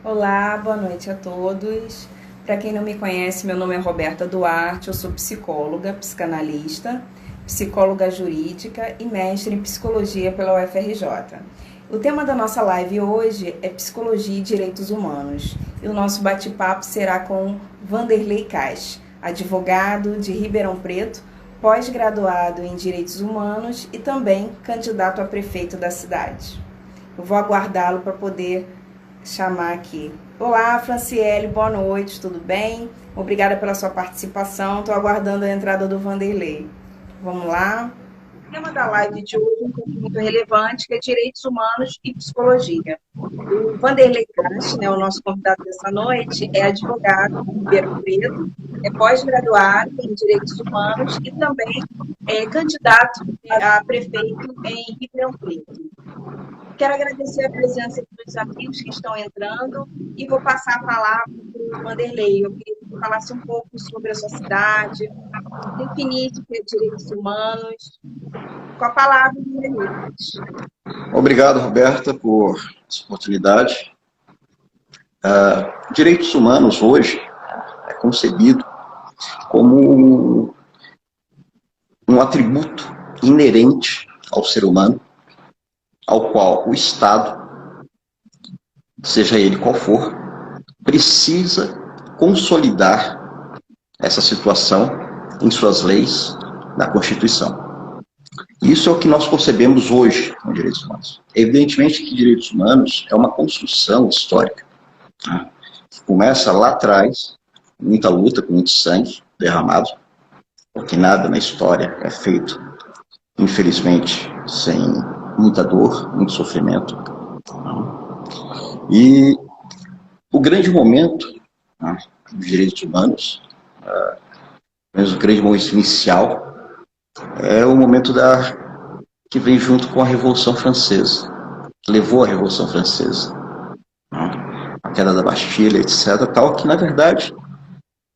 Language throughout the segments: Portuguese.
Olá, boa noite a todos. Para quem não me conhece, meu nome é Roberta Duarte, eu sou psicóloga, psicanalista, psicóloga jurídica e mestre em psicologia pela UFRJ. O tema da nossa live hoje é Psicologia e Direitos Humanos e o nosso bate-papo será com Vanderlei Kasch, advogado de Ribeirão Preto, pós-graduado em Direitos Humanos e também candidato a prefeito da cidade. Eu vou aguardá-lo para poder chamar aqui. Olá, Franciele, boa noite, tudo bem? Obrigada pela sua participação, estou aguardando a entrada do Vanderlei. Vamos lá? O tema da live de hoje é um ponto muito relevante, que é direitos humanos e psicologia. O Vanderlei Kasch, o nosso convidado dessa noite, é advogado em Ribeirão Preto, é pós-graduado em Direitos Humanos e também é candidato a prefeito em Ribeirão Preto. Quero agradecer a presença dos amigos que estão entrando e vou passar a palavra para o Vanderlei. Eu queria que você falasse um pouco sobre a sua cidade, definisse o que é direitos humanos. Com a palavra, Vanderlei. Obrigado, Roberta, por essa oportunidade. Direitos humanos hoje é concebido como um atributo inerente ao ser humano, ao qual o Estado, seja ele qual for, precisa consolidar essa situação em suas leis, na Constituição. Isso é o que nós concebemos hoje com direitos humanos. Evidentemente que direitos humanos é uma construção histórica, né? Começa lá atrás, muita luta, com muito sangue derramado, porque nada na história é feito, infelizmente, sem muita dor, muito sofrimento. E o grande momento, né, dos direitos humanos, mas o grande momento inicial, é o momento que vem junto com a Revolução Francesa, que levou à Revolução Francesa, né, a queda da Bastilha, etc., tal, que, na verdade,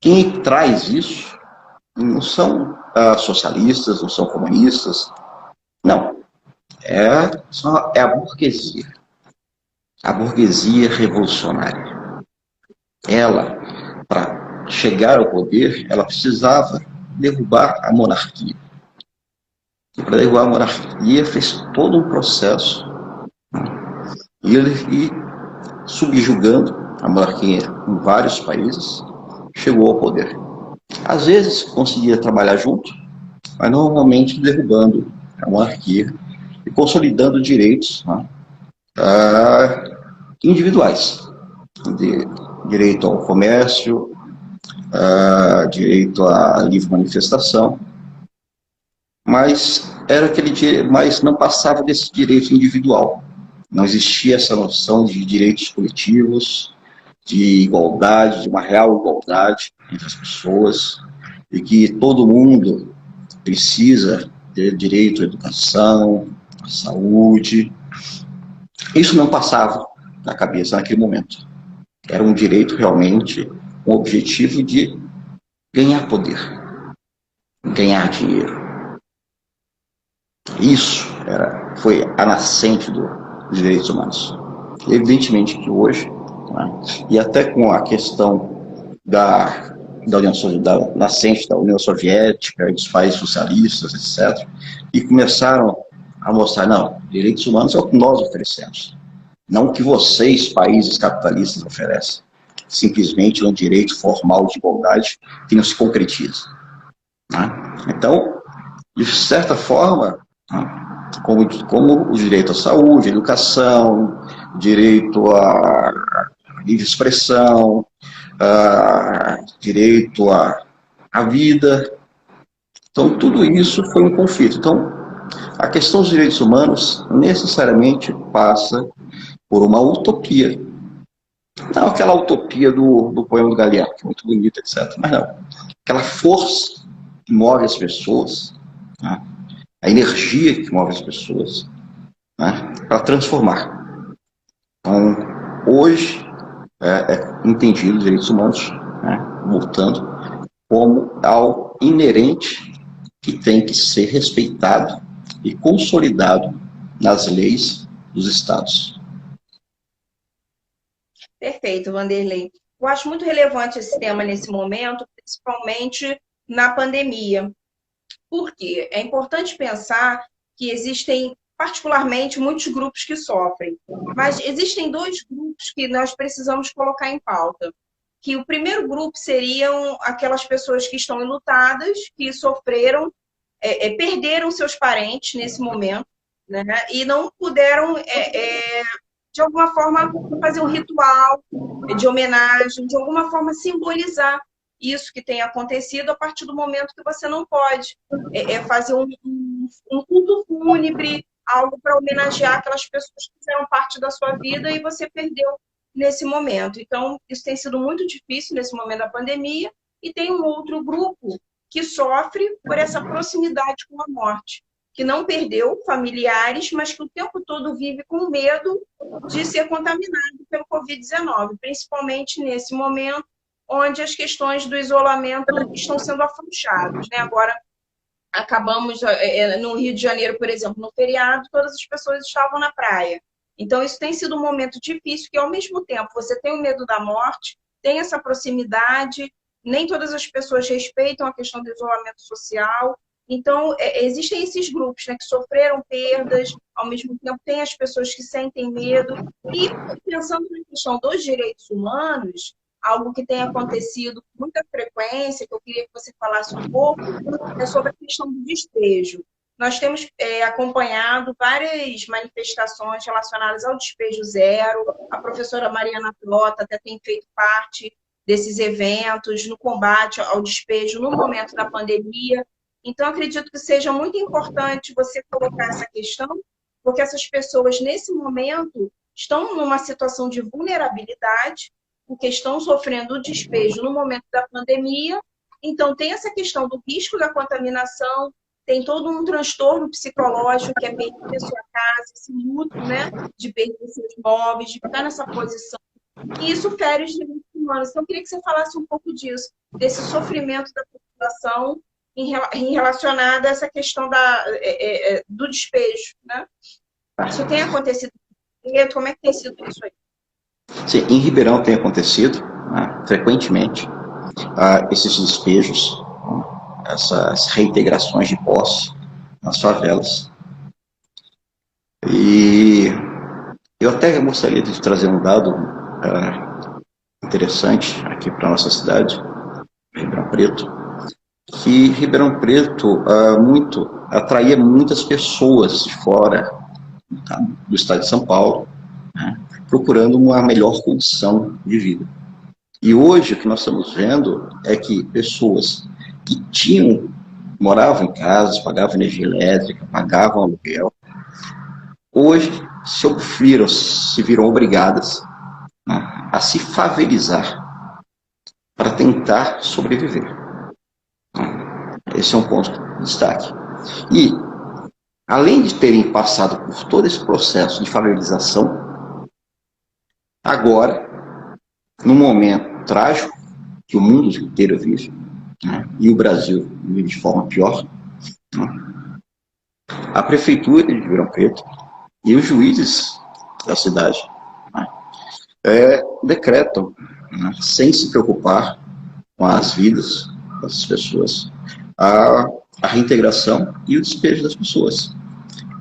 quem traz isso não são socialistas, não são comunistas, não. É a burguesia revolucionária. Ela, para chegar ao poder, ela precisava derrubar a monarquia. E para derrubar a monarquia fez todo um processo, né? E subjugando a monarquia em vários países, chegou ao poder. Às vezes conseguia trabalhar junto, mas normalmente derrubando a monarquia e consolidando direitos, né, individuais, de direito ao comércio, direito à livre manifestação, mas não passava desse direito individual. Não existia essa noção de direitos coletivos, de igualdade, de uma real igualdade entre as pessoas, e que todo mundo precisa ter direito à educação, à saúde. Isso não passava na cabeça naquele momento. Era um direito realmente, com o objetivo de ganhar poder, ganhar dinheiro. Isso foi a nascente dos direitos humanos. Evidentemente que hoje, né, e até com a questão da nascente da União Soviética, dos países socialistas, etc., e começaram a mostrar, não, direitos humanos é o que nós oferecemos, não o que vocês, países capitalistas, oferecem. Simplesmente é um direito formal de igualdade que não se concretiza, né? Então, de certa forma, né, como o direito à saúde, à educação, direito à livre expressão, direito à vida. Então, tudo isso foi um conflito. Então, a questão dos direitos humanos necessariamente passa por uma utopia. Não aquela utopia do poema do Galeano, que é muito bonita, etc. Mas não. Aquela força que move as pessoas, né, a energia que move as pessoas, né, para transformar. Então, hoje, é entendido os direitos humanos, né, voltando, como algo inerente que tem que ser respeitado e consolidado nas leis dos estados. Perfeito, Vanderlei. Eu acho muito relevante esse tema nesse momento, principalmente na pandemia. Por quê? É importante pensar que existem, particularmente, muitos grupos que sofrem, mas existem dois grupos que nós precisamos colocar em pauta. Que o primeiro grupo seriam aquelas pessoas que estão enlutadas, que sofreram, perderam seus parentes nesse momento, né? E não puderam, de alguma forma, fazer um ritual de homenagem, de alguma forma simbolizar isso que tem acontecido a partir do momento que você não pode fazer um culto fúnebre, algo para homenagear aquelas pessoas que fizeram parte da sua vida e você perdeu nesse momento. Então, isso tem sido muito difícil nesse momento da pandemia, e tem um outro grupo que sofre por essa proximidade com a morte, que não perdeu familiares, mas que o tempo todo vive com medo de ser contaminado pelo Covid-19, principalmente nesse momento onde as questões do isolamento estão sendo afrouxadas, né? Agora, acabamos, no Rio de Janeiro, por exemplo, no feriado, todas as pessoas estavam na praia. Então, isso tem sido um momento difícil, que ao mesmo tempo você tem o medo da morte, tem essa proximidade, nem todas as pessoas respeitam a questão do isolamento social. Então, existem esses grupos, né, que sofreram perdas, ao mesmo tempo tem as pessoas que sentem medo. E pensando na questão dos direitos humanos, algo que tem acontecido com muita frequência, que eu queria que você falasse um pouco, é sobre a questão do despejo. Nós temos acompanhado várias manifestações relacionadas ao despejo zero. A professora Mariana Pilota até tem feito parte desses eventos no combate ao despejo no momento da pandemia. Então, acredito que seja muito importante você colocar essa questão, porque essas pessoas, nesse momento, estão numa situação de vulnerabilidade, porque estão sofrendo o despejo no momento da pandemia. Então, tem essa questão do risco da contaminação, tem todo um transtorno psicológico, que é perder sua casa, esse luto, né, de perder seus móveis, de ficar nessa posição. E isso fere os direitos humanos. Então, eu queria que você falasse um pouco disso, desse sofrimento da população em relacionada a essa questão do despejo, né? Isso tem acontecido? Como é que tem sido isso aí? Sim, em Ribeirão tem acontecido, né, frequentemente, esses despejos, essas reintegrações de posse nas favelas. E eu até gostaria de trazer um dado interessante aqui para a nossa cidade, Ribeirão Preto, que Ribeirão Preto atraía muitas pessoas de fora, tá, do estado de São Paulo, né, procurando uma melhor condição de vida. E hoje o que nós estamos vendo é que pessoas que moravam em casas, pagavam energia elétrica, pagavam aluguel, hoje se viram obrigadas, né, a se favelizar para tentar sobreviver. Esse é um ponto de destaque. E, além de terem passado por todo esse processo de favelização, agora, num momento trágico que o mundo inteiro vive, né, e o Brasil vive de forma pior, né, a Prefeitura de Ribeirão Preto e os juízes da cidade, né, decretam, né, sem se preocupar com as vidas das pessoas, a reintegração e o despejo das pessoas.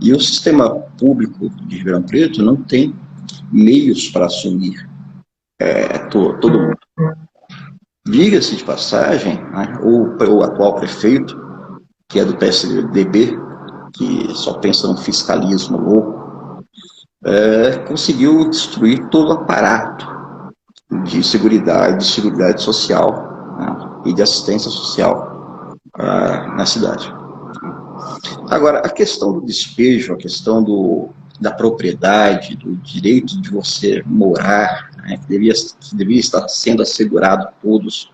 E o sistema público de Ribeirão Preto não tem meios para assumir todo mundo. Diga-se de passagem, né, o atual prefeito, que é do PSDB, que só pensa no fiscalismo louco, conseguiu destruir todo o aparato de seguridade social, né, e de assistência social na cidade. Agora, a questão do despejo, a questão da propriedade, do direito de você morar, né, que deveria estar sendo assegurado a todos,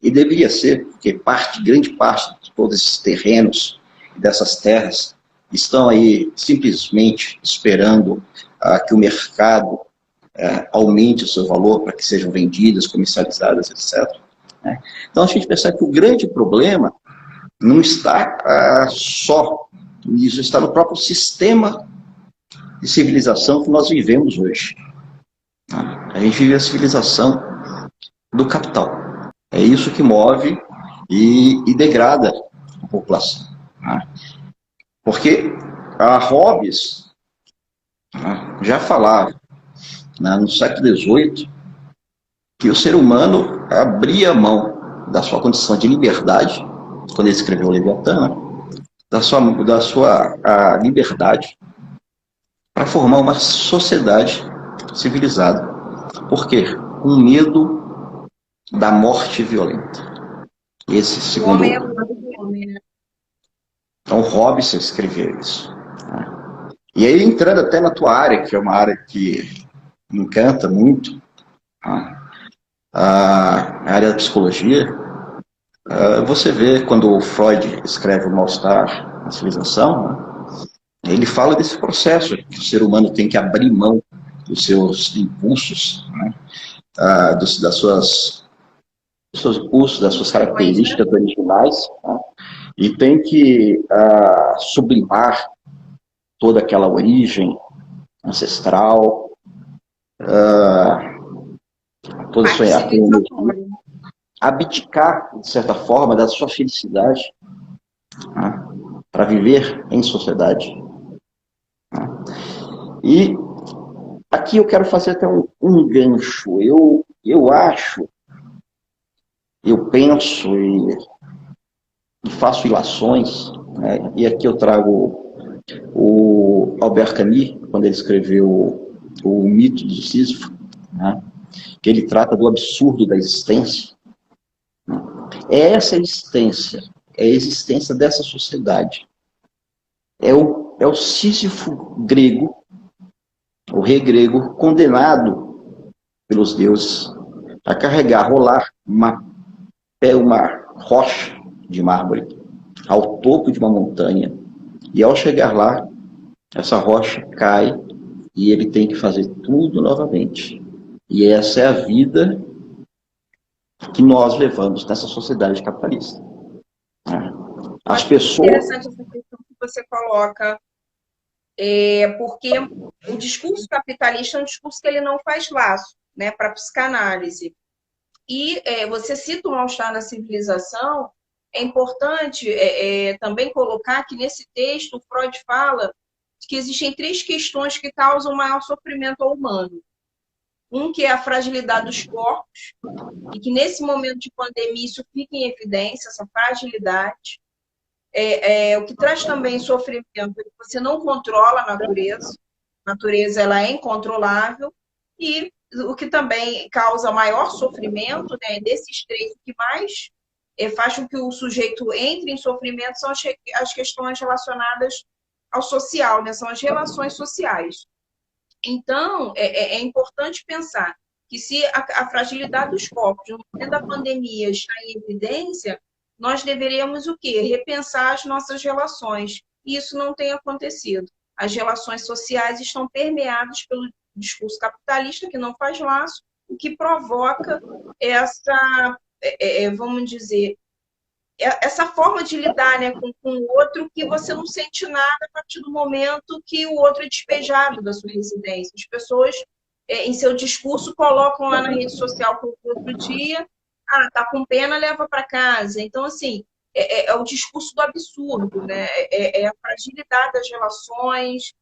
e deveria ser, porque grande parte de todos esses terrenos, dessas terras, estão aí simplesmente esperando que o mercado aumente o seu valor para que sejam vendidas, comercializadas, etc. Né? Então, a gente percebe que o grande problema não está só nisso, está no próprio sistema de civilização que nós vivemos hoje. A gente vive a civilização do capital. É isso que move e degrada a população. Né? Porque a Hobbes, né, já falava, né, no século XVIII, que o ser humano abria mão da sua condição de liberdade, quando ele escreveu o Leviatã, né, da sua liberdade, para formar uma sociedade civilizada. Por quê? Com medo da morte violenta. Esse segundo... O homem é do homem, né? Então, Hobbes escreveu isso. Né? E aí, entrando até na tua área, que é uma área que me encanta muito, né? A área da psicologia, você vê quando o Freud escreve o Mal-Estar na Civilização, né? Ele fala desse processo, que o ser humano tem que abrir mão dos seus impulsos, né? dos seus impulsos, das suas características originais, né? E tem que sublimar toda aquela origem ancestral, toda a sua energia, abdicar, de certa forma, da sua felicidade, né? Para viver em sociedade. Né? E aqui eu quero fazer até um gancho. Eu acho, eu penso e faço ilações, né? E aqui eu trago o Albert Camus, quando ele escreveu o Mito de Sísifo, né? Que ele trata do absurdo da existência. Né? É essa existência, é a existência dessa sociedade. É o Sísifo grego, o rei grego, condenado pelos deuses a carregar, rolar uma rocha de mármore ao topo de uma montanha, e ao chegar lá, essa rocha cai e ele tem que fazer tudo novamente. E essa é a vida que nós levamos nessa sociedade capitalista. As pessoas... Interessante essa questão que você coloca, porque o discurso capitalista é um discurso que ele não faz laço, né, para a psicanálise. E você cita o Mal-Estar na Civilização, é importante também colocar que nesse texto o Freud fala que existem 3 questões que causam maior sofrimento ao humano. Um que é a fragilidade dos corpos, e que nesse momento de pandemia isso fica em evidência, essa fragilidade. O que traz também sofrimento é que você não controla a natureza ela é incontrolável, e o que também causa maior sofrimento, né, desses 3, o que mais faz com que o sujeito entre em sofrimento são as questões relacionadas ao social, né, são as relações sociais. Então, é importante pensar que se a fragilidade dos corpos no momento da pandemia está em evidência, nós deveríamos o quê? Repensar as nossas relações. E isso não tem acontecido. As relações sociais estão permeadas pelo discurso capitalista, que não faz laço, o que provoca essa, vamos dizer, essa forma de lidar, né, com o outro, que você não sente nada a partir do momento que o outro é despejado da sua residência. As pessoas, em seu discurso, colocam lá na rede social para o outro dia, tá com pena, leva para casa. Então, assim, é o discurso do absurdo, né? É a fragilidade das relações,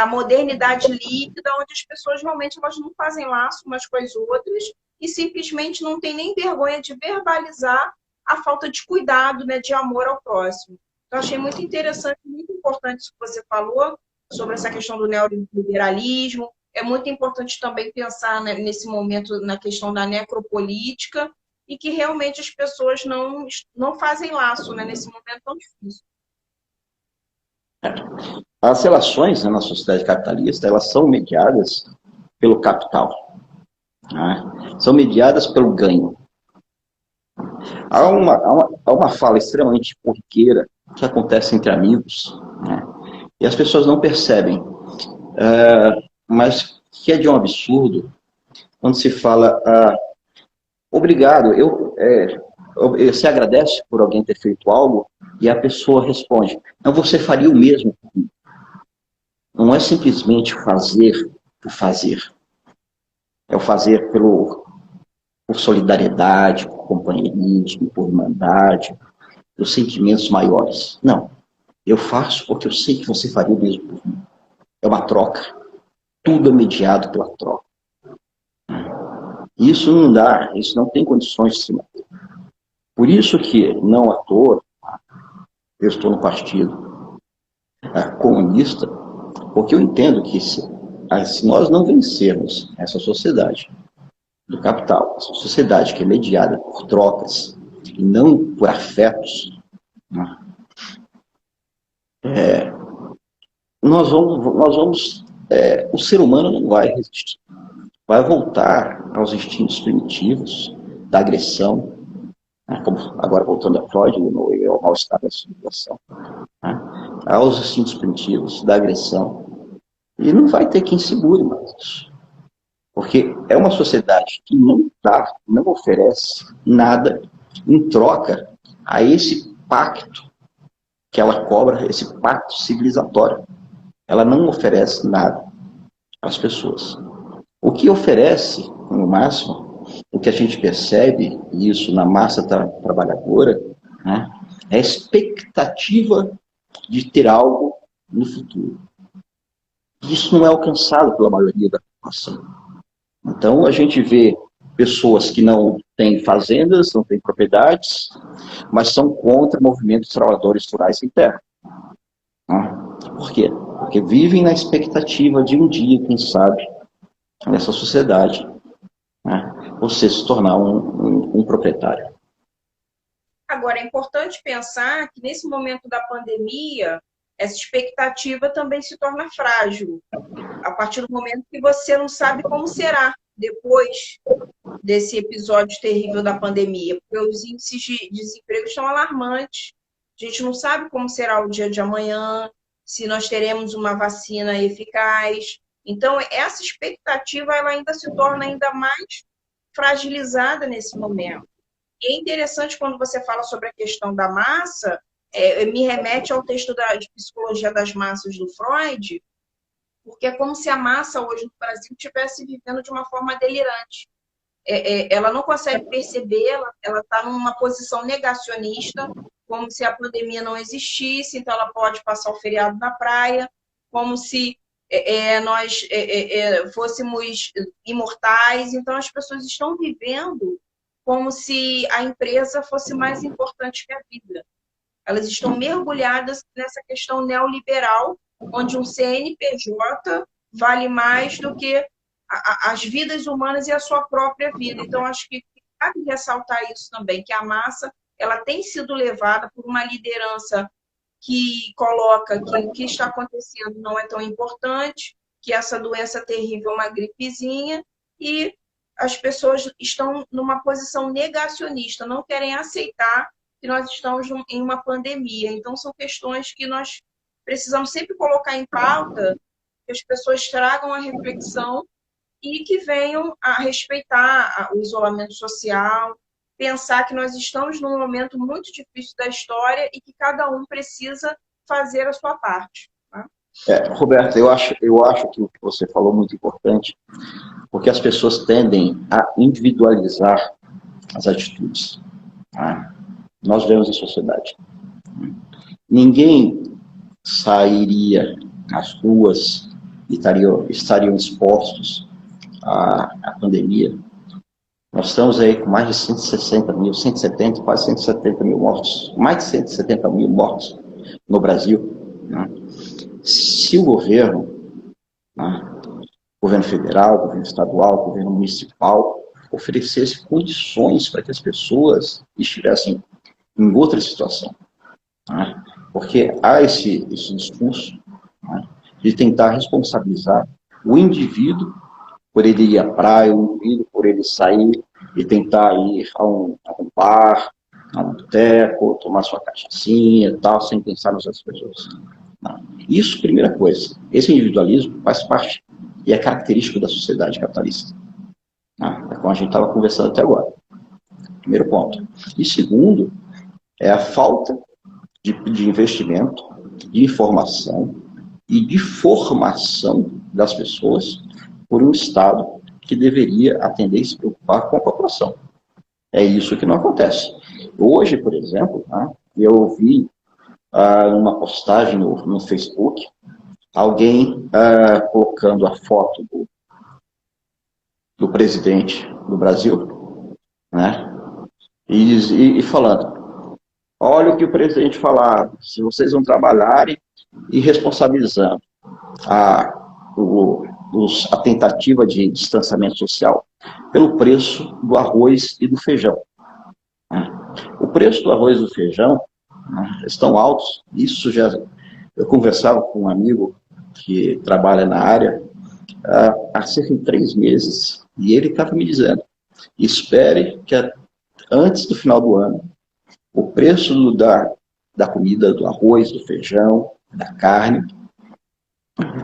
a modernidade líquida, onde as pessoas realmente elas não fazem laço umas com as outras e simplesmente não tem nem vergonha de verbalizar a falta de cuidado, né, de amor ao próximo. Então, achei muito interessante, muito importante isso que você falou sobre essa questão do neoliberalismo. É muito importante também pensar, né, nesse momento na questão da necropolítica e que realmente as pessoas não fazem laço, né, nesse momento tão difícil. As relações, né, na sociedade capitalista, elas são mediadas pelo capital, né? São mediadas pelo ganho. Há uma fala extremamente corriqueira que acontece entre amigos, né? E as pessoas não percebem, mas que é de um absurdo quando se fala obrigado, você agradece por alguém ter feito algo e a pessoa responde, não, você faria o mesmo. Não é simplesmente fazer por fazer. É o fazer por solidariedade, por companheirismo, por irmandade, por sentimentos maiores. Não. Eu faço porque eu sei que você faria o mesmo por mim. É uma troca. Tudo é mediado pela troca. Isso não dá, isso não tem condições de se manter. Por isso que, não à toa, eu estou no partido comunista, porque eu entendo que se nós não vencermos essa sociedade do capital, essa sociedade que é mediada por trocas e não por afetos, né, o ser humano não vai resistir. Vai voltar aos instintos primitivos da agressão, né, como agora voltando a Freud, ao mal-estar da civilização, né, aos instintos primitivos da agressão. E não vai ter quem segure mais isso. Porque é uma sociedade que não dá, não oferece nada em troca a esse pacto que ela cobra, esse pacto civilizatório. Ela não oferece nada às pessoas. O que oferece, no máximo, o que a gente percebe, isso na massa trabalhadora, né, é a expectativa de ter algo no futuro. Isso não é alcançado pela maioria da população. Então, a gente vê pessoas que não têm fazendas, não têm propriedades, mas são contra movimentos de trabalhadores rurais sem terra. Por quê? Porque vivem na expectativa de um dia, quem sabe, nessa sociedade, né, você se tornar um proprietário. Agora, é importante pensar que nesse momento da pandemia, essa expectativa também se torna frágil, a partir do momento que você não sabe como será depois desse episódio terrível da pandemia, porque os índices de desemprego estão alarmantes, a gente não sabe como será o dia de amanhã, se nós teremos uma vacina eficaz. Então, essa expectativa ela ainda se torna ainda mais fragilizada nesse momento. E é interessante quando você fala sobre a questão da massa, me remete ao texto de Psicologia das Massas do Freud, porque é como se a massa hoje no Brasil estivesse vivendo de uma forma delirante. Ela não consegue perceber, ela está numa posição negacionista, como se a pandemia não existisse, então ela pode passar o feriado na praia, como se nós fôssemos imortais. Então as pessoas estão vivendo como se a empresa fosse mais importante que a vida. Elas estão mergulhadas nessa questão neoliberal, onde um CNPJ vale mais do que as vidas humanas e a sua própria vida. Então, acho que cabe ressaltar isso também, que a massa ela tem sido levada por uma liderança que coloca que o que está acontecendo não é tão importante, que essa doença terrível é uma gripezinha, e as pessoas estão numa posição negacionista, não querem aceitar que nós estamos em uma pandemia. Então, são questões que nós precisamos sempre colocar em pauta, que as pessoas tragam a reflexão e que venham a respeitar o isolamento social, pensar que nós estamos num momento muito difícil da história e que cada um precisa fazer a sua parte. Tá? Roberto, eu acho que o que você falou é muito importante, porque as pessoas tendem a individualizar as atitudes. Tá? Nós vivemos em sociedade. Ninguém sairia às ruas e estariam expostos à pandemia. Nós estamos aí com mais de 160 mil, 170, quase 170 mil mortos, mais de 170 mil mortos no Brasil. Né? Se o governo, né, governo federal, governo estadual, governo municipal, oferecesse condições para que as pessoas estivessem em outra situação. Né? Porque há esse discurso, né, de tentar responsabilizar o indivíduo por ele ir à praia, o indivíduo por ele sair e tentar ir a um bar, a um boteco, tomar sua cachaçinha e tal, sem pensar nas outras pessoas. Não. Isso, primeira coisa. Esse individualismo faz parte e é característico da sociedade capitalista. É como a gente estava conversando até agora. Primeiro ponto. E segundo, é a falta de investimento, de informação e de formação das pessoas por um Estado que deveria atender e se preocupar com a população. É isso que não acontece. Hoje, por exemplo, né, eu vi uma postagem no Facebook, alguém colocando a foto do presidente do Brasil, né, e falando, olha o que o presidente falava, se vocês não trabalharem e responsabilizando a tentativa de distanciamento social pelo preço do arroz e do feijão. O preço do arroz e do feijão, né, estão altos. Isso já... Eu conversava com um amigo que trabalha na área há cerca de 3 meses e ele estava me dizendo, espere que antes do final do ano o preço da comida, do arroz, do feijão, da carne,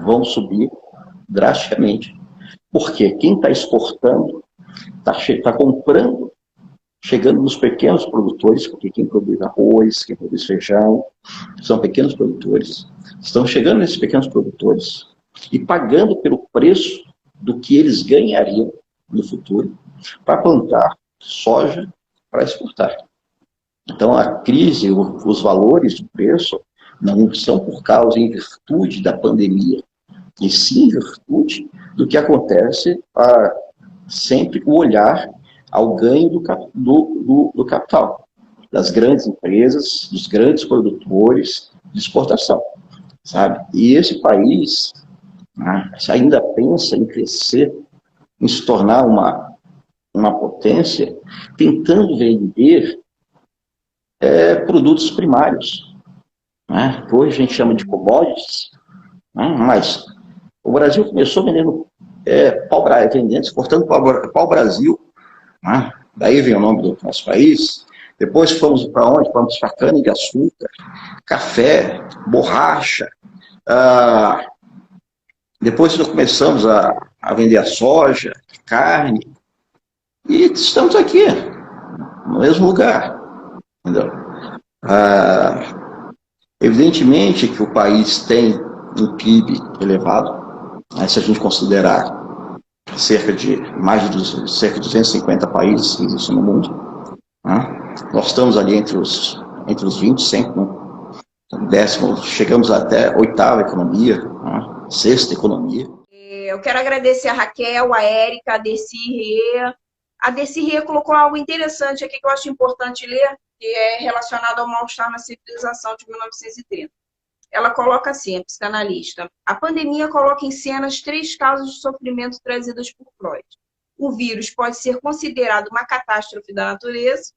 vão subir drasticamente. Porque quem está exportando está comprando, chegando nos pequenos produtores, porque quem produz arroz, quem produz feijão, são pequenos produtores, estão chegando nesses pequenos produtores e pagando pelo preço do que eles ganhariam no futuro para plantar soja para exportar. Então, a crise, os valores do preço, não são por causa, em virtude da pandemia, e sim em virtude do que acontece sempre o olhar ao ganho do capital, das grandes empresas, dos grandes produtores de exportação, sabe? E esse país, né, ainda pensa em crescer, em se tornar uma potência, tentando vender produtos primários, né, que hoje a gente chama de commodities, né, mas o Brasil começou vendendo vendendo, exportando pau-brasil, né, daí vem o nome do nosso país. Depois fomos para onde? Fomos para cana-de-açúcar, café, borracha. Depois nós começamos a vender a soja, carne, e estamos aqui, no mesmo lugar. Entendeu? Evidentemente que o país tem um PIB elevado, né, se a gente considerar cerca de 250 países que existem no mundo, né? Nós estamos ali entre os 20 sempre, né? Décimo, chegamos até oitava economia, né? Sexta economia. Eu quero agradecer a Raquel, a Érica, a Desirê. A Desirê colocou algo interessante aqui que eu acho importante ler, que é relacionado ao mal-estar na civilização de 1930. Ela coloca assim, a psicanalista, a pandemia coloca em cena as 3 causas de sofrimento trazidas por Freud. O vírus pode ser considerado uma catástrofe da natureza,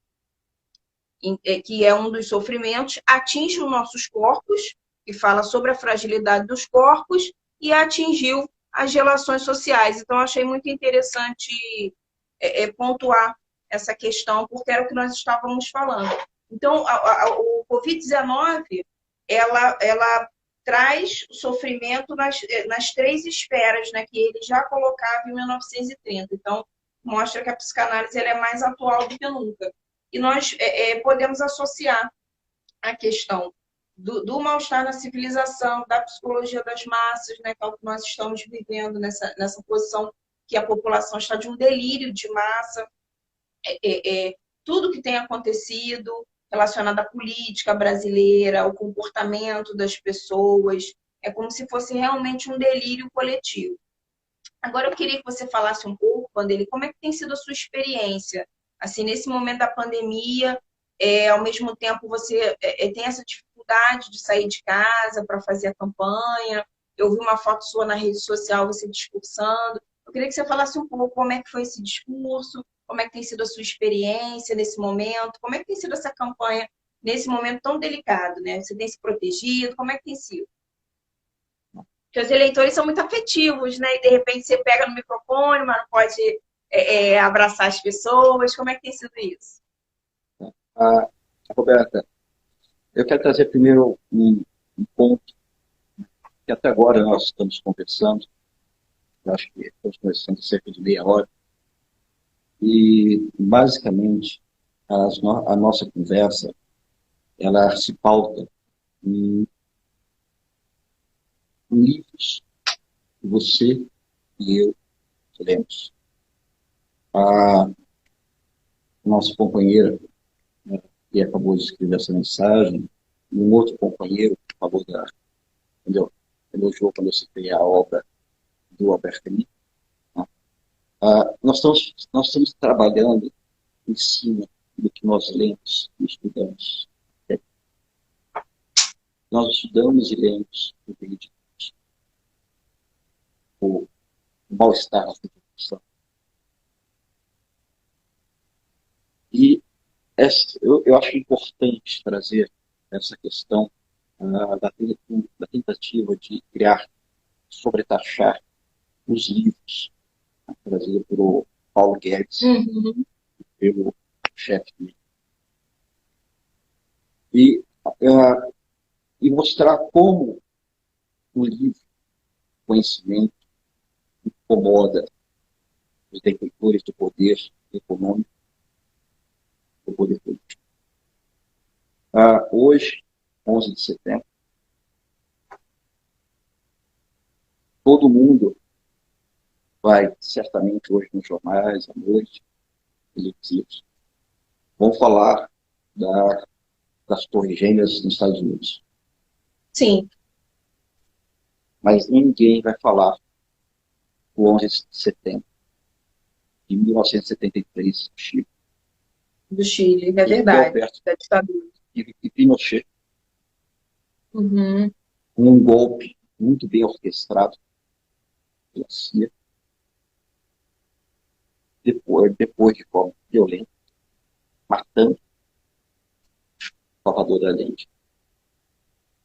que é um dos sofrimentos, atinge os nossos corpos, que fala sobre a fragilidade dos corpos, e atingiu as relações sociais. Então, achei muito interessante pontuar essa questão, porque era o que nós estávamos falando. Então, o Covid-19, ela traz o sofrimento nas 3 esferas, né, que ele já colocava em 1930. Então, mostra que a psicanálise ela é mais atual do que nunca. E nós podemos associar a questão do mal-estar na civilização, da psicologia das massas, né, que é o que nós estamos vivendo nessa posição que a população está de um delírio de massa, tudo que tem acontecido relacionado à política brasileira, ao comportamento das pessoas, é como se fosse realmente um delírio coletivo. Agora eu queria que você falasse um pouco, Vanderlei, como é que tem sido a sua experiência, assim, nesse momento da pandemia, ao mesmo tempo você tem essa dificuldade de sair de casa para fazer a campanha, eu vi uma foto sua na rede social, você discursando, eu queria que você falasse um pouco como é que foi esse discurso, como é que tem sido a sua experiência nesse momento, como é que tem sido essa campanha nesse momento tão delicado, né? Você tem se protegido, como é que tem sido? Porque os eleitores são muito afetivos, né? E de repente você pega no microfone, mas não pode abraçar as pessoas. Como é que tem sido isso? Roberta, eu quero trazer primeiro um ponto que até agora nós estamos conversando, eu acho que estamos conversando cerca de meia hora, e basicamente a nossa conversa ela se pauta em livros que você e eu lemos. A nossa companheira, né, que acabou de escrever essa mensagem, e um outro companheiro que falou entendeu? Elogiou quando eu citei a obra do Albert Camus. Né? Nós estamos trabalhando em cima do que nós lemos e estudamos. Nós estudamos e lemos o veredito, o mal-estar na constituição. E eu acho importante trazer essa questão da tentativa de criar, sobretaxar os livros, né, trazido pelo Paulo Guedes, pelo chefe dele. E, e mostrar como o livro, o conhecimento, incomoda os detentores do poder econômico, do poder político. Hoje, 11 de setembro, todo mundo vai, certamente, hoje nos jornais, à noite, televisivos, vão falar das Torres Gêmeas nos Estados Unidos. Sim. Mas ninguém vai falar do 11 de setembro de 1973, no Chile. Do Chile, é verdade. Alberto, Da ditadura. e Pinochet, Uhum. um golpe muito bem orquestrado pela CIA, depois de forma violenta, matando Salvador Allende.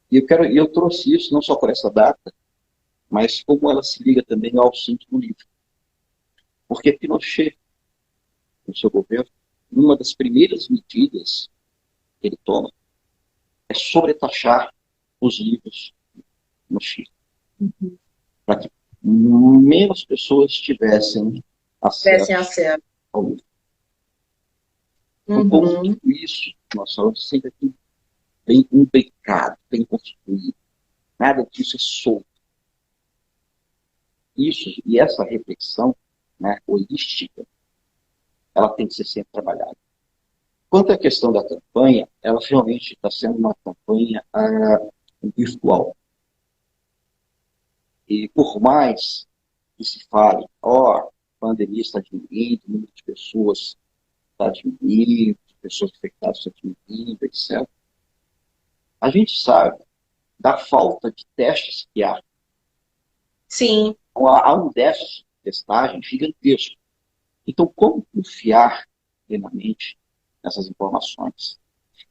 E eu trouxe isso não só por essa data, mas como ela se liga também ao assunto do livro. Porque Pinochet, no seu governo, uma das primeiras medidas que ele toma é sobretaxar os livros no Chile, para que menos pessoas tivessem acesso ao livro. Então, como tudo isso, nós falamos sempre aqui, bem imbricado, bem construído. Nada disso é solto. Isso e essa reflexão, né, holística, ela tem que ser sempre trabalhada. Quanto à questão da campanha, ela realmente está sendo uma campanha virtual. E por mais que se fale, a pandemia está diminuindo, o número de pessoas está diminuindo, de pessoas infectadas está diminuindo, etc. A gente sabe da falta de testes que há. Sim. Então, há um déficit de testagem gigantesco. Então, como confiar plenamente nessas informações?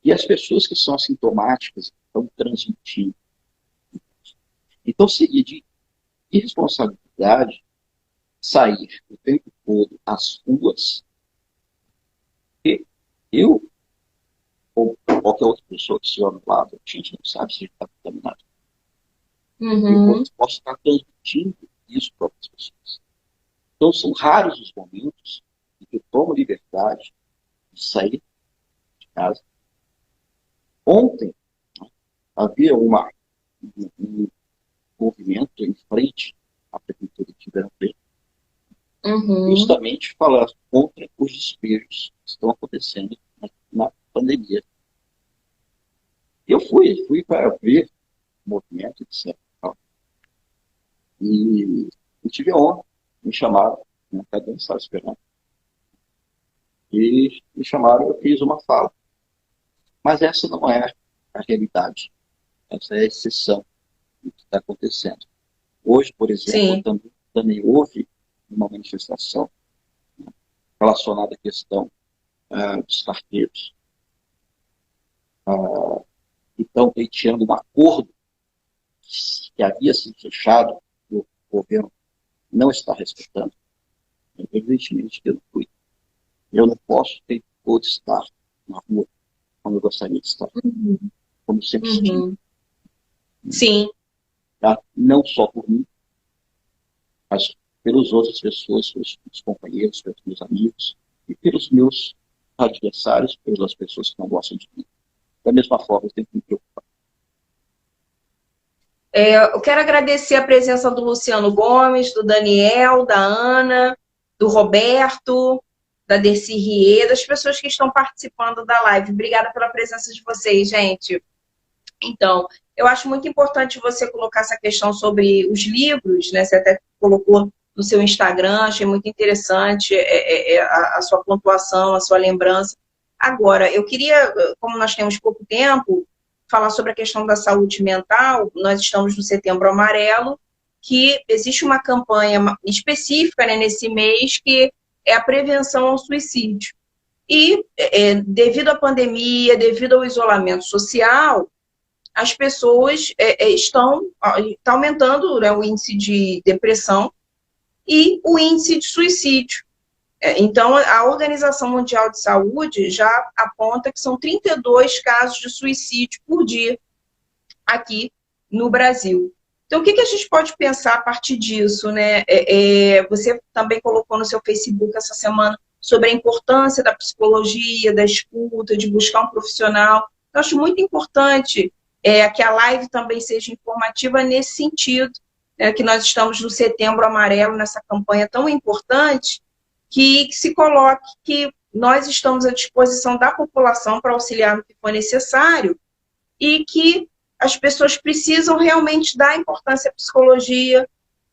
E as pessoas que são assintomáticas estão transmitindo. Então, seria de irresponsabilidade sair o tempo todo às ruas, e eu ou qualquer outra pessoa que se olha do lado, a gente não sabe se ele está contaminado. Eu posso estar transmitindo isso para outras pessoas. Então, são raros os momentos em que eu tomo liberdade de sair de casa. Ontem, havia um movimento em frente à Prefeitura de Ribeirão Preto, justamente falar contra os despejos que estão acontecendo na pandemia. Eu fui para ver o movimento, etc. E tive a honra, me chamaram, né, cada um estava esperando. E me chamaram, eu fiz uma fala. Mas essa não é a realidade. Essa é a exceção do que está acontecendo. Hoje, por exemplo, também houve uma manifestação, né, relacionada à questão dos carteiros. Que estão pleiteando um acordo que havia sido fechado e o governo não está respeitando. Evidentemente que eu não fui. Eu não posso ter ou estar na rua como eu gostaria de estar. Como sempre estive. Sim. Tá? Não só por mim, mas pelas outras pessoas, pelos companheiros, pelos meus amigos e pelos meus adversários, pelas pessoas que não gostam de mim. Da mesma forma, eu tenho que me preocupar. Eu quero agradecer a presença do Luciano Gomes, do Daniel, da Ana, do Roberto. da Dercy Rie, das pessoas que estão participando da live. Obrigada pela presença de vocês, gente. Então, eu acho muito importante você colocar essa questão sobre os livros, né? Você até colocou no seu Instagram, achei muito interessante a sua pontuação, a sua lembrança. Agora, eu queria, como nós temos pouco tempo, falar sobre a questão da saúde mental. Nós estamos no Setembro Amarelo, que existe uma campanha específica, né, nesse mês, que é a prevenção ao suicídio. E, devido à pandemia, devido ao isolamento social, as pessoas está aumentando, né, o índice de depressão e o índice de suicídio. Então, a Organização Mundial de Saúde já aponta que são 32 casos de suicídio por dia aqui no Brasil. Então, o que a gente pode pensar a partir disso, né? Você também colocou no seu Facebook essa semana sobre a importância da psicologia, da escuta, de buscar um profissional. Eu acho muito importante que a live também seja informativa nesse sentido, que nós estamos no Setembro Amarelo, nessa campanha tão importante, que se coloque que nós estamos à disposição da população para auxiliar no que for necessário e que as pessoas precisam realmente dar importância à psicologia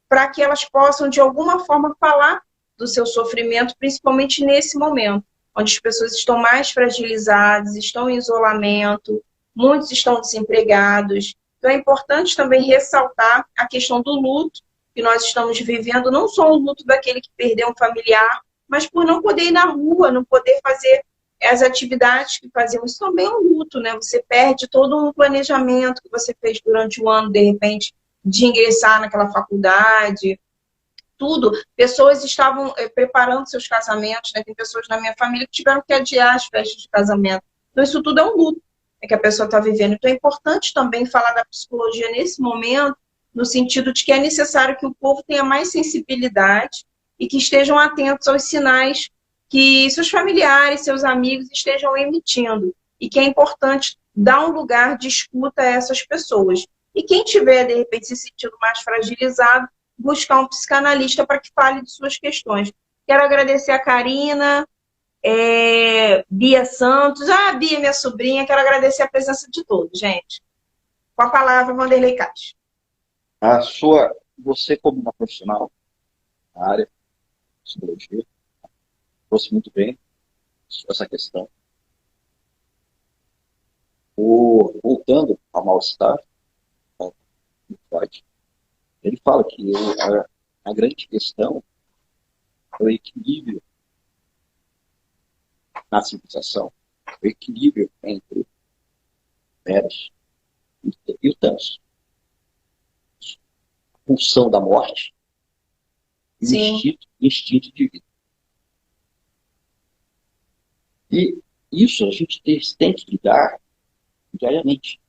para que elas possam, de alguma forma, falar do seu sofrimento, principalmente nesse momento, onde as pessoas estão mais fragilizadas, estão em isolamento, muitos estão desempregados. Então, é importante também ressaltar a questão do luto que nós estamos vivendo, não só o luto daquele que perdeu um familiar, mas por não poder ir na rua, não poder fazer as atividades que fazíamos. Isso também é um luto, né? Você perde todo um planejamento que você fez durante o ano, de repente, de ingressar naquela faculdade, tudo. Pessoas estavam preparando seus casamentos, né? Tem pessoas na minha família que tiveram que adiar as festas de casamento. Então, isso tudo é um luto que a pessoa está vivendo. Então, é importante também falar da psicologia nesse momento, no sentido de que é necessário que o povo tenha mais sensibilidade e que estejam atentos aos sinais que seus familiares, seus amigos estejam emitindo. E que é importante dar um lugar de escuta a essas pessoas. E quem tiver, de repente, se sentindo mais fragilizado, buscar um psicanalista para que fale de suas questões. Quero agradecer a Karina, Bia Santos, Bia, minha sobrinha, quero agradecer a presença de todos, gente. Com a palavra, Vanderlei Castro. Você como uma profissional na área de psicologia, trouxe muito bem essa questão. Voltando ao mal-estar, ele fala que a grande questão é o equilíbrio na civilização, o equilíbrio entre o Eros e o Thanos. A função da morte e o instinto de vida. E isso a gente tem que lidar diariamente.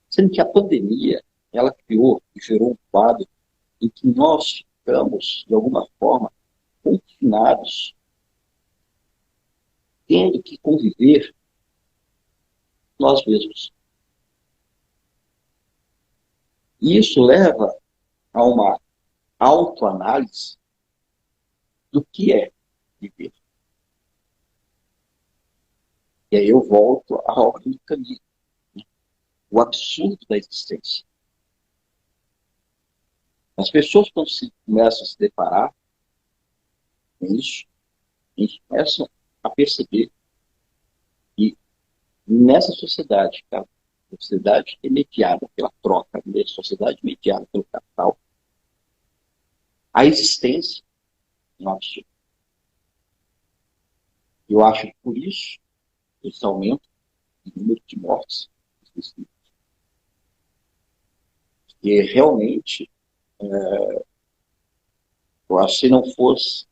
Sendo que a pandemia, ela criou e gerou um quadro em que nós ficamos, de alguma forma, confinados, tendo que conviver nós mesmos. E isso leva a uma autoanálise do que é viver. E aí eu volto à ordem do caminho, né? O absurdo da existência. As pessoas, quando começam a se deparar com isso, eles começam a perceber que nessa sociedade, cara, sociedade mediada pela troca, sociedade mediada pelo capital, a existência é um absurdo. Eu acho que por isso esse aumento do número de mortes. E realmente, eu acho que se não fosse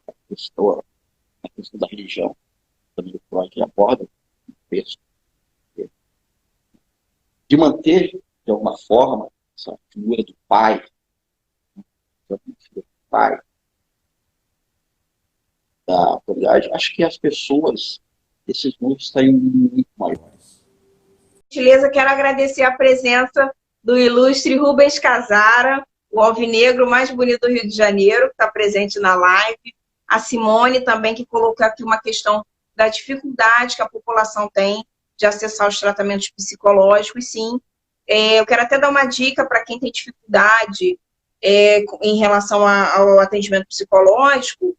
a questão da religião, também o Freud aborda o texto, de manter, de alguma forma, essa figura do pai, da autoridade, acho que as pessoas, esses números estariam muito maiores. Gentileza, quero agradecer a presença do ilustre Rubens Casara, o alvinegro mais bonito do Rio de Janeiro, que está presente na live. A Simone também, que colocou aqui uma questão da dificuldade que a população tem de acessar os tratamentos psicológicos. Sim, eu quero até dar uma dica para quem tem dificuldade em relação ao atendimento psicológico.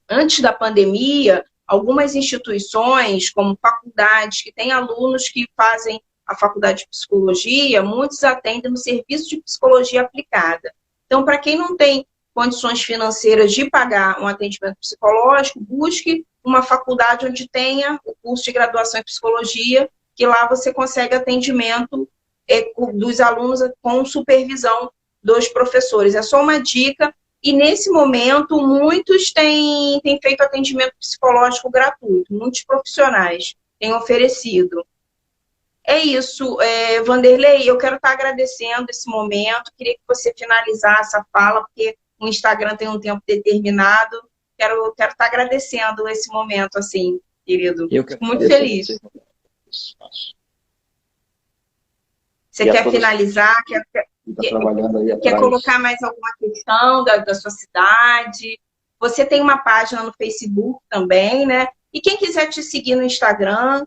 Antes da pandemia, algumas instituições, como faculdades, que têm alunos que fazem a faculdade de psicologia, muitos atendem no serviço de psicologia aplicada. Então, para quem não tem condições financeiras de pagar um atendimento psicológico, busque uma faculdade onde tenha o curso de graduação em psicologia, que lá você consegue atendimento dos alunos com supervisão dos professores. É só uma dica. E, nesse momento, muitos têm feito atendimento psicológico gratuito. Muitos profissionais têm oferecido. É isso, Vanderlei, eu quero estar agradecendo esse momento. Queria que você finalizasse a fala, porque o Instagram tem um tempo determinado. Quero estar agradecendo esse momento, assim, querido. Fico muito feliz. Você quer finalizar? Quer colocar mais alguma questão da sua cidade? Você tem uma página no Facebook também, né? E quem quiser te seguir no Instagram,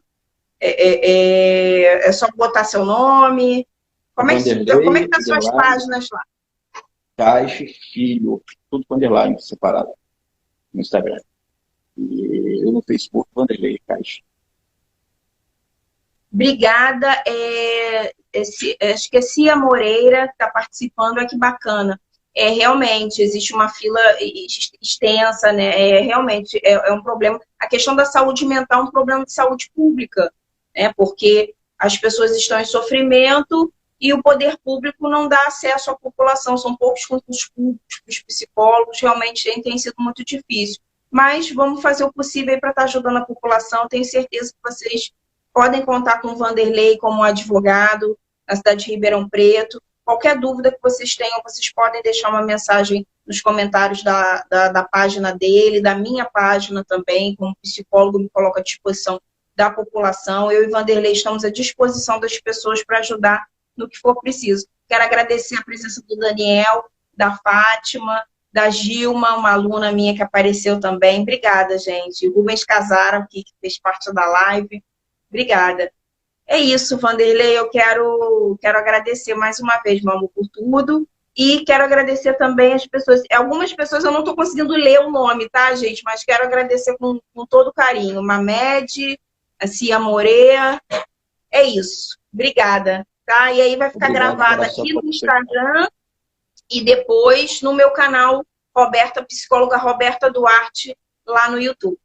é só botar seu nome. Como é que estão as suas páginas lá? Caixa Filho, tudo com underline separado no Instagram. E eu no Facebook, Vanderlei Caixa. Obrigada. Acho que é Cia Moreira que está participando, que bacana. Realmente, existe uma fila extensa, né? Realmente é um problema. A questão da saúde mental é um problema de saúde pública, né? Porque as pessoas estão em sofrimento e o poder público não dá acesso à população. São poucos concursos públicos para os psicólogos, realmente tem sido muito difícil. Mas vamos fazer o possível para estar ajudando a população. Tenho certeza que vocês podem contar com o Vanderlei como advogado na cidade de Ribeirão Preto. Qualquer dúvida que vocês tenham, vocês podem deixar uma mensagem nos comentários da página dele, da minha página também, como psicólogo, me coloco à disposição da população. Eu e Vanderlei estamos à disposição das pessoas para ajudar no que for preciso. Quero agradecer a presença do Daniel, da Fátima, da Gilma, uma aluna minha que apareceu também. Obrigada, gente. Rubens Casaro, que fez parte da live. Obrigada. É isso, Vanderlei, eu quero agradecer mais uma vez, meu amor, por tudo. E quero agradecer também as pessoas. Algumas pessoas eu não estou conseguindo ler o nome, tá, gente? Mas quero agradecer com todo carinho. Mamed, a Cia Moreira. É isso. Obrigada. Tá? E aí vai ficar gravado aqui no Instagram e depois no meu canal Psicóloga Roberta Duarte, lá no YouTube.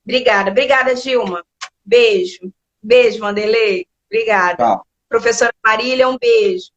Obrigada. Obrigada, Gilma. Beijo. Beijo, Vanderlei. Obrigada. Tchau. Professora Marília, um beijo.